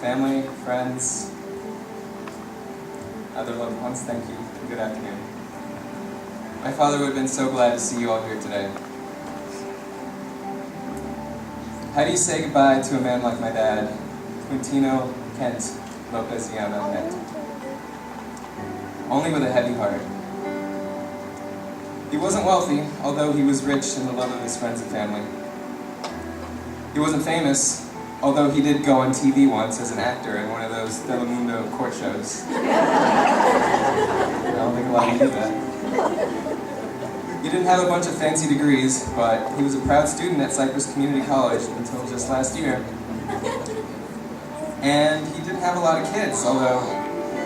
family, friends, other loved ones, thank you, and good afternoon. My father would have been so glad to see you all here today. How do you say goodbye to a man like my dad, Quintino Kent Lopez Viana? Only with a heavy heart. He wasn't wealthy, although he was rich in the love of his friends and family. He wasn't famous, although he did go on TV once as an actor in one of those Telemundo court shows. I don't think a lot of you do that. He didn't have a bunch of fancy degrees, but he was a proud student at Cypress Community College until just last year. And he didn't have a lot of kids, although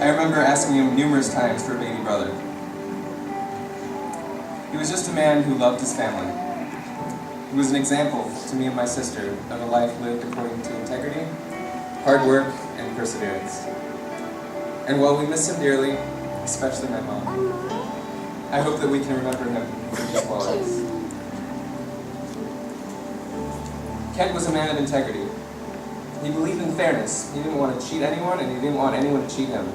I remember asking him numerous times for a baby brother. He was just a man who loved his family. He was an example to me and my sister of a life lived according to integrity, hard work, and perseverance. And while we miss him dearly, especially my mom, I hope that we can remember him for these qualities. Kent was a man of integrity. He believed in fairness. He didn't want to cheat anyone, and he didn't want anyone to cheat him.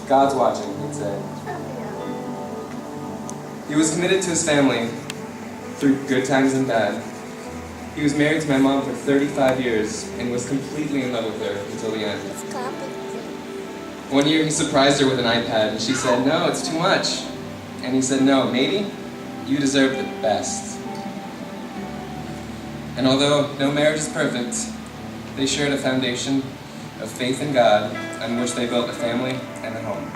God's watching, he'd say. He was committed to his family through good times and bad. He was married to my mom for 35 years and was completely in love with her until the end. One year he surprised her with an iPad and she said, "No, it's too much." And he said, "No, matey, you deserve the best." And although no marriage is perfect, they shared a foundation of faith in God on which they built a family and a home.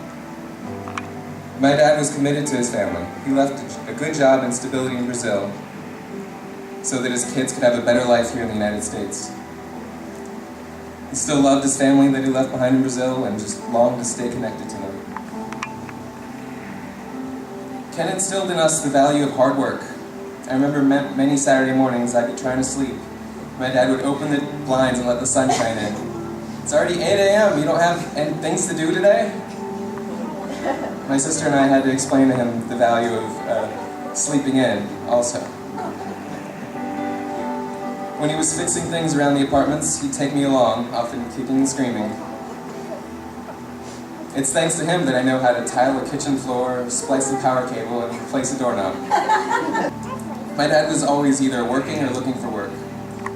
My dad was committed to his family. He left a good job and stability in Brazil so that his kids could have a better life here in the United States. He still loved his family that he left behind in Brazil and just longed to stay connected to them. Ken instilled in us the value of hard work. I remember many Saturday mornings I'd be trying to sleep. My dad would open the blinds and let the sun shine in. "It's already 8 a.m., you don't have any things to do today?" My sister and I had to explain to him the value of sleeping in also. When he was fixing things around the apartments, he'd take me along, often kicking and screaming. It's thanks to him that I know how to tile a kitchen floor, splice a power cable, and place a doorknob. My dad was always either working or looking for work.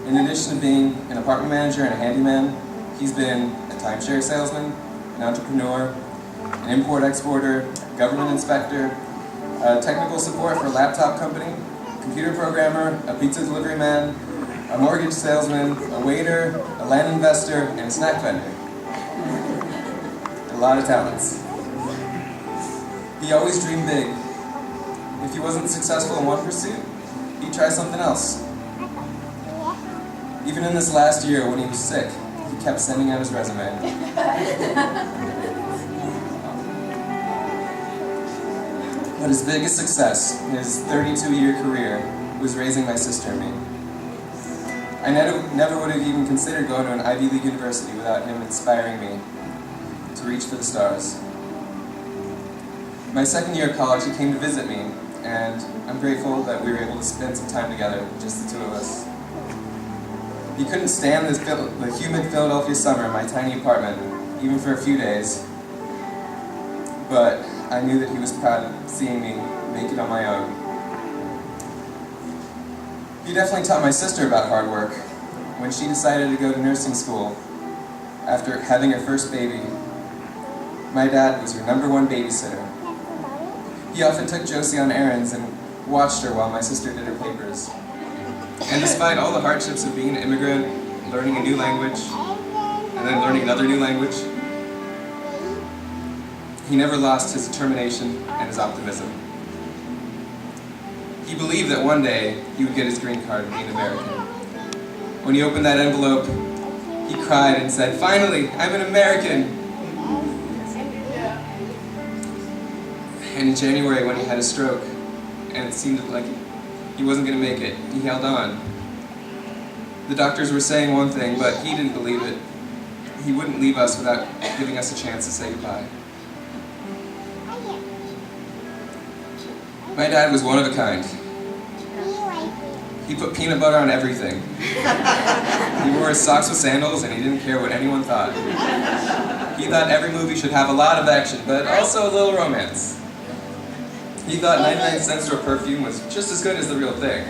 In addition to being an apartment manager and a handyman, he's been a timeshare salesman, an entrepreneur, an import-exporter, government inspector, technical support for a laptop company, computer programmer, a pizza delivery man, a mortgage salesman, a waiter, a land investor, and a snack vendor. A lot of talents. He always dreamed big. If he wasn't successful in one pursuit, he'd try something else. Even in this last year when he was sick, he kept sending out his resume. But his biggest success in his 32-year career was raising my sister and me. I never would have even considered going to an Ivy League university without him inspiring me to reach for the stars. My second year of college, he came to visit me, and I'm grateful that we were able to spend some time together, just the two of us. He couldn't stand the humid Philadelphia summer in my tiny apartment, even for a few days, but I knew that he was proud of seeing me make it on my own. He definitely taught my sister about hard work. When she decided to go to nursing school after having her first baby, my dad was her #1 babysitter. He often took Josie on errands and watched her while my sister did her papers. And despite all the hardships of being an immigrant, learning a new language, and then learning another new language, he never lost his determination and his optimism. He believed that one day he would get his green card and be an American. When he opened that envelope, he cried and said, "Finally, I'm an American!" And in January, when he had a stroke, and it seemed like he wasn't going to make it, he held on. The doctors were saying one thing, but he didn't believe it. He wouldn't leave us without giving us a chance to say goodbye. My dad was one of a kind. He put peanut butter on everything. He wore his socks with sandals, and he didn't care what anyone thought. He thought every movie should have a lot of action, but also a little romance. He thought 99 cents for a perfume was just as good as the real thing.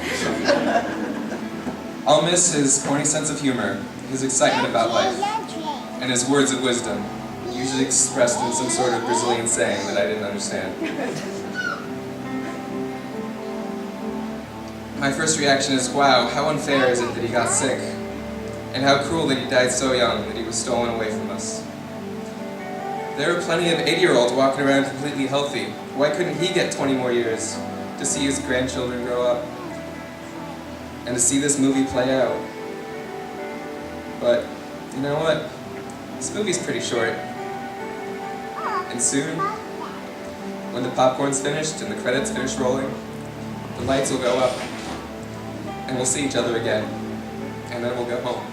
I'll miss his corny sense of humor, his excitement about life, and his words of wisdom, usually expressed in some sort of Brazilian saying that I didn't understand. My first reaction is, wow, how unfair is it that he got sick? And how cruel that he died so young, that he was stolen away from us. There are plenty of 80-year-olds walking around completely healthy. Why couldn't he get 20 more years to see his grandchildren grow up? And to see this movie play out? But, you know what? This movie's pretty short. And soon, when the popcorn's finished and the credits finish rolling, the lights will go up. And we'll see each other again. And then we'll go home.